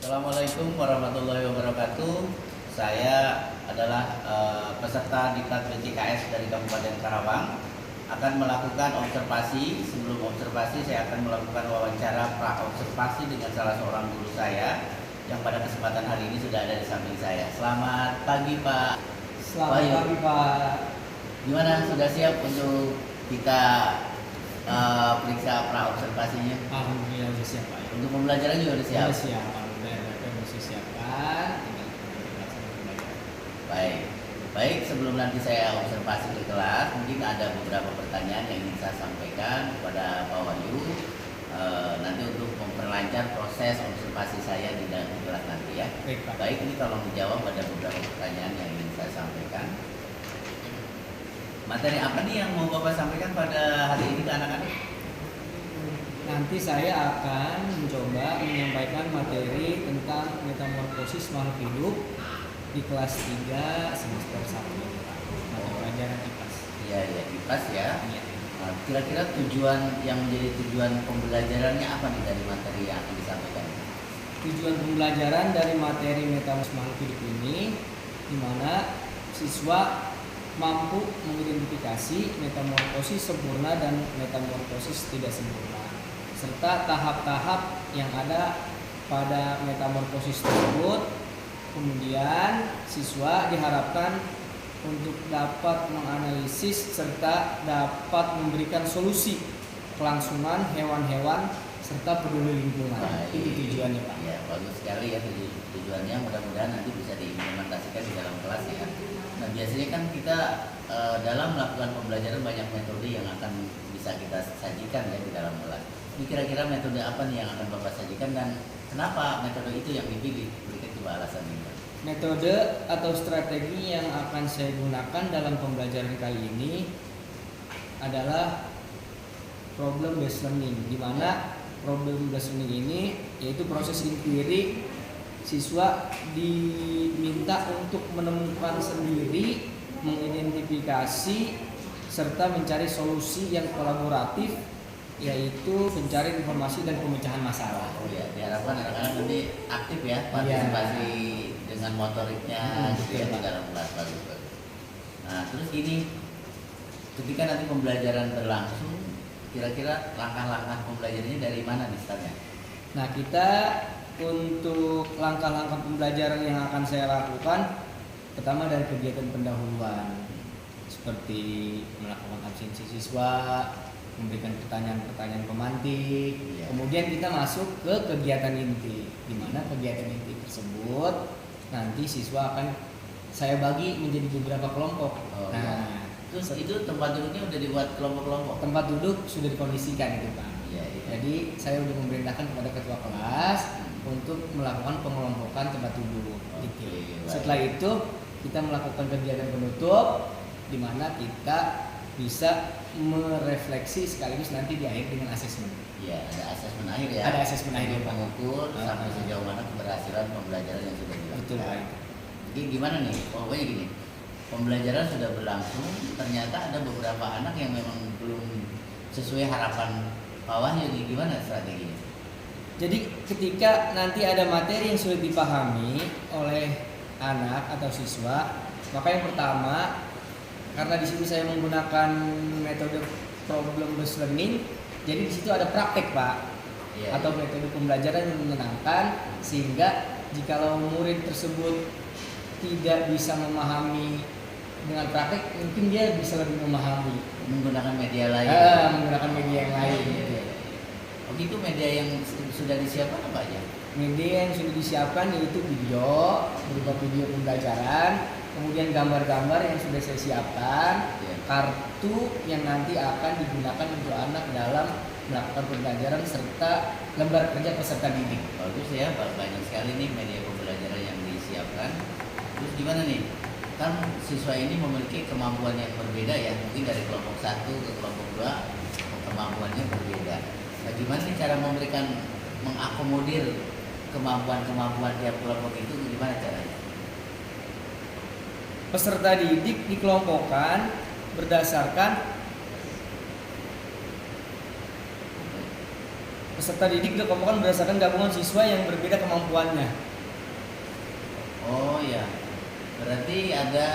Assalamualaikum warahmatullahi wabarakatuh. Saya adalah peserta Diklat BCKS dari Kabupaten Karawang. Akan melakukan observasi. Sebelum observasi, saya akan melakukan wawancara pra-observasi dengan salah seorang guru saya yang pada kesempatan hari ini sudah ada di samping saya. Selamat pagi, Pak. Selamat pagi, Pak. Gimana, sudah siap untuk kita periksa pra-observasinya? Alhamdulillah sudah siap, Pak. Untuk pembelajaran juga sudah siap? Sudah siap, Alhamdulillah. Sudah siapkan. Tinggal kita Baik, sebelum nanti saya observasi ke kelas, mungkin ada beberapa pertanyaan yang ingin saya sampaikan kepada Pak Wahyu, nanti untuk memperlancar proses observasi saya di dalam kelas nanti ya. Baik, Pak. Baik, ini tolong dijawab pada beberapa pertanyaan yang ingin saya sampaikan. Materi apa nih yang mau Bapak sampaikan pada hari ini ke anak-anak? Nanti saya akan mencoba menyampaikan materi tentang metamorfosis makhluk hidup di kelas 3 semester 1, Pak. Mata pelajaran IPAS. Iya, IPAS ya. Iya. Nah, kira-kira tujuan yang menjadi tujuan pembelajarannya apa nih dari materi yang akan disampaikan? Tujuan pembelajaran dari materi metamorfosis makhluk hidup ini di mana siswa mampu mengidentifikasi metamorfosis sempurna dan metamorfosis tidak sempurna, serta tahap-tahap yang ada pada metamorfosis tersebut. Kemudian siswa diharapkan untuk dapat menganalisis serta dapat memberikan solusi kelangsungan hewan-hewan serta peduli lingkungan. Itu tujuannya, Pak. Ya, bagus sekali ya tujuannya. Mudah-mudahan nanti bisa diimplementasikan di dalam kelas ya. Nah, biasanya kan kita dalam melakukan pembelajaran banyak metode yang akan bisa kita sajikan ya di dalam kelas. Ini kira-kira metode apa nih yang akan Bapak sajikan dan kenapa metode itu yang dipilih? Berikan coba alasannya. Metode atau strategi yang akan saya gunakan dalam pembelajaran kali ini adalah problem based learning, di mana problem based learning ini yaitu proses inquiry. Siswa diminta untuk menemukan sendiri, mengidentifikasi serta mencari solusi yang kolaboratif, yaitu mencari informasi dan pemecahan masalah. Oh ya, diharapkan anak-anak nanti aktif ya, partisipasi dengan motoriknya gitu ya di dalam kelas. Bagus. Nah, terus ini ketika nanti pembelajaran berlangsung, kira-kira langkah-langkah pembelajarannya dari mana nih startnya? Nah, kita untuk langkah-langkah pembelajaran yang akan saya lakukan, pertama dari kegiatan pendahuluan seperti melakukan absensi siswa, memberikan pertanyaan-pertanyaan pemantik. Kemudian kita masuk ke kegiatan inti, di mana kegiatan inti tersebut nanti siswa akan saya bagi menjadi beberapa kelompok. Terus itu tempat duduknya udah dibuat kelompok-kelompok? Tempat duduk sudah dikondisikan itu, Pak. Iya. Jadi saya sudah memerintahkan kepada ketua kelas untuk melakukan pengelompokan tempat duduk. Setelah itu kita melakukan kegiatan penutup, di mana kita bisa merefleksi sekaligus nanti di akhir dengan asesmen. Iya, ada asesmen akhir ya. Ada asesmen akhir, Pak. Mengukur sampai sejauh mana keberhasilan pembelajaran yang sudah dilakukan. Betul, Pak. Jadi gimana nih? Pokoknya gini, pembelajaran sudah berlangsung, ternyata ada beberapa anak yang memang belum sesuai harapan Pak Wahyu. Gimana strateginya? Jadi ketika nanti ada materi yang sulit dipahami oleh anak atau siswa, maka yang pertama, karena di sini saya menggunakan metode problem based learning, jadi di situ ada praktek, Pak, atau metode pembelajaran yang menyenangkan, sehingga jikalau murid tersebut tidak bisa memahami dengan praktek, mungkin dia bisa lebih memahami menggunakan media lain. Menggunakan media yang lain. Oh gitu, media yang sudah disiapkan apa aja? Media yang sudah disiapkan yaitu video, berupa video pembelajaran, kemudian gambar-gambar yang sudah saya siapkan, kartu yang nanti akan digunakan untuk anak dalam melakukan pembelajaran, serta lembar kerja peserta didik. Bagus ya, banyak sekali nih media pembelajaran yang disiapkan. Terus gimana nih? Kan siswa ini memiliki kemampuan yang berbeda ya, mungkin dari kelompok 1 ke kelompok 2 kemampuannya berbeda. Bagaimana nih cara mengakomodir kemampuan-kemampuan tiap kelompok itu, gimana caranya? Peserta didik dikelompokkan berdasarkan peserta didik dikelompokkan berdasarkan gabungan siswa yang berbeda kemampuannya. Oh ya, berarti ada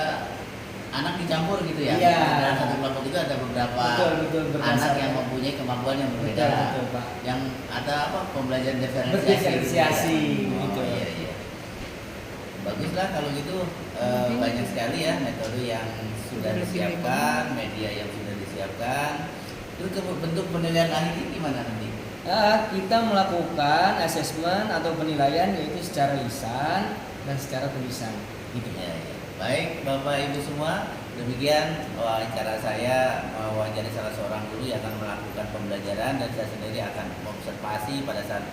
anak dicampur gitu ya? Iya. Dalam satu kelompok itu ada beberapa Betul, anak berdasarkan. yang mempunyai kemampuan yang berbeda. Betul, Pak. Yang ada apa pembelajaran diferensiasi. Berdiferensiasi, gitu ya? gitu. Oh, iya iya. Baguslah kalau gitu, banyak sekali ya metode yang sudah disiapkan, media yang sudah disiapkan. Terus bentuk penilaian akhirnya gimana nanti? Kita melakukan asesmen atau penilaian yaitu secara lisan dan secara tulisan. Gitu. Ya, ya. Baik Bapak Ibu semua, demikian wawancara saya mewawancari salah seorang guru yang akan melakukan pembelajaran dan saya sendiri akan observasi pada saat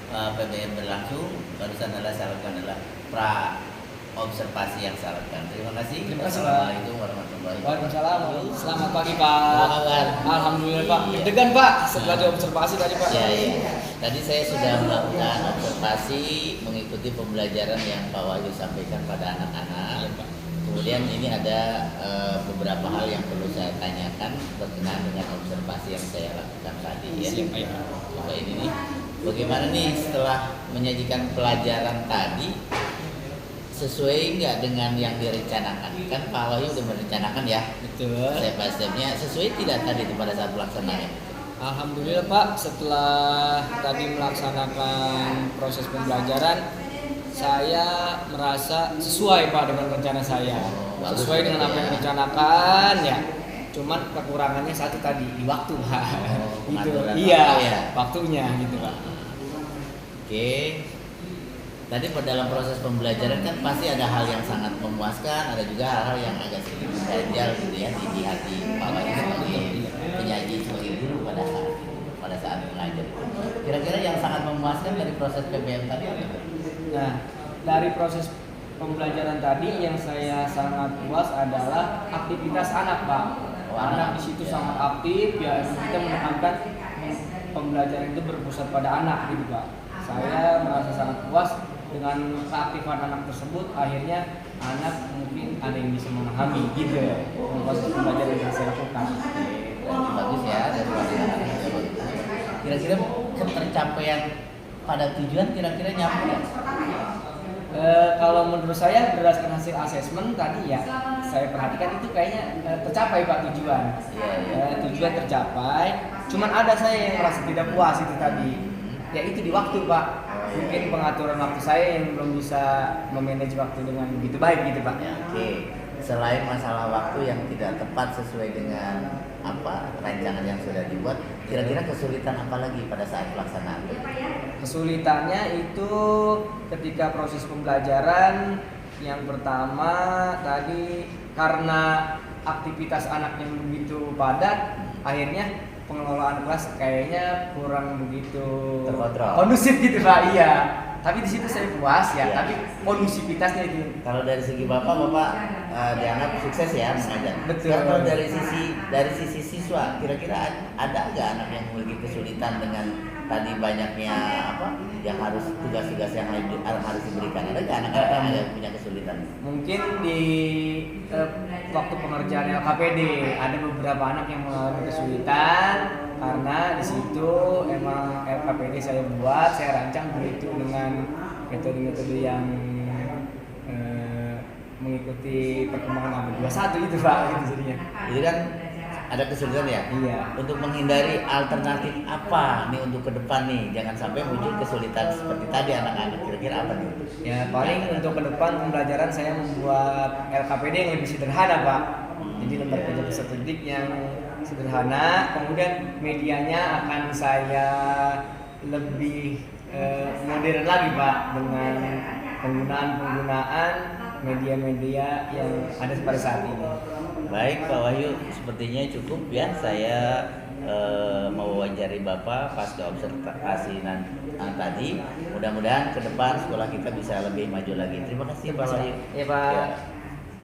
PBM berlangsung. Barusan saya lakukan adalah pra observasi yang saya lakukan. Terima kasih. Terima kasih, Pak. Assalamualaikum warahmatullahi wabarakatuh. Waalaikumsalam. Selamat pagi Pak. Apa kabar? Alhamdulillah Pak. Iya. Deg-degan Pak setelah diobservasi tadi Pak. Ya, ya. Tadi saya sudah melakukan observasi mengikuti pembelajaran yang Pak Wahyu sampaikan pada anak-anak. Iya, Pak. Kemudian ini ada beberapa hal yang perlu saya tanyakan berkenaan dengan observasi yang saya lakukan tadi ya. Siap, Pak. Coba ini nih, bagaimana nih setelah menyajikan pelajaran tadi sesuai nggak dengan yang direncanakan? Kan Pak Wahyu sudah merencanakan ya, Betul. step by stepnya sesuai tidak tadi itu pada saat pelaksanaan? Alhamdulillah Pak, setelah tadi melaksanakan proses pembelajaran, saya merasa sesuai Pak dengan rencana saya. Bagus, Sesuai dengan apa yang ya. direncanakan ya. Cuman kekurangannya satu tadi di waktu Pak. Gitu. pengaturan Iya, waktu ya. waktunya gitu Pak. Oke. Tadi dalam proses pembelajaran kan pasti ada hal yang sangat memuaskan, ada juga hal-hal yang agak sedikit mengganjal gitu ya di hati Pak Wahyu sebagai penyaji sebagai guru pada saat mengajar. Kira-kira yang sangat memuaskan dari proses PBM tadi apa? Nah, dari proses pembelajaran tadi yang saya sangat puas adalah aktivitas anak Pak. Oh, Anak anak. di situ Ya. sangat aktif ya, kita menekankan pembelajaran itu berpusat pada anak gitu Pak. Saya merasa sangat puas dengan keaktifan anak tersebut, akhirnya anak mungkin ada yang bisa memahami gitu dengan proses pembelajaran yang saya lakukan. Berarti bagus ya dari anak-anak yang bagus. Kira-kira ketercapaian pada tujuan kira-kira nyampe ya? Kalau menurut saya berdasarkan hasil asesmen tadi ya, saya perhatikan itu kayaknya tercapai Pak tujuan. Iya. Tujuan tercapai. Cuman ada saya yang merasa tidak puas itu tadi. Ya itu di waktu Pak. Mungkin pengaturan waktu saya yang belum bisa memanage waktu dengan begitu baik gitu Pak. Ya, oke. Selain masalah waktu yang tidak tepat sesuai dengan apa rancangan yang sudah dibuat, kira-kira kesulitan apa lagi pada saat pelaksanaan? Kesulitannya itu ketika proses pembelajaran yang pertama tadi karena aktivitas anak yang begitu padat, akhirnya pengelolaan kelas kayaknya kurang begitu Terkontrol. kondusif gitu Pak. Iya. Tapi di situ saya puas ya, Iya. tapi kondusivitasnya itu. Kalau dari segi bapak dianggap sukses ya mengajar. Betul. Sekarang kalau dari sisi siswa, kira-kira ada nggak anak yang memiliki kesulitan dengan tadi banyaknya apa yang harus tugas-tugas yang lain harus diberikan? Ada nggak anak-anak yang ada punya kesulitan? Mungkin di waktu pengerjaan LKPD ada beberapa anak yang mengalami kesulitan karena di situ emang LKPD saya buat, saya rancang begitu dengan metode-metode yang mengikuti perkembangan abad 21 itu Pak, gitu jadinya. Itu kan ada kesulitan ya? Iya. Untuk menghindari alternatif apa nih untuk ke depan nih, jangan sampai muncul kesulitan seperti tadi anak-anak. Kira-kira apa nih? Ya paling untuk ke depan pembelajaran saya membuat LKPD yang lebih sederhana Pak. Jadi lembar kerja peserta didik yang sederhana, kemudian medianya akan saya lebih modern lagi Pak dengan penggunaan media-media yang ada pada saat ini. Baik Pak Wahyu, sepertinya cukup ya saya mewawancari Bapak pasca observasi tadi. Mudah-mudahan ke depan sekolah kita bisa lebih maju lagi. Terima kasih Pak Wahyu. Ya Pak. Ya.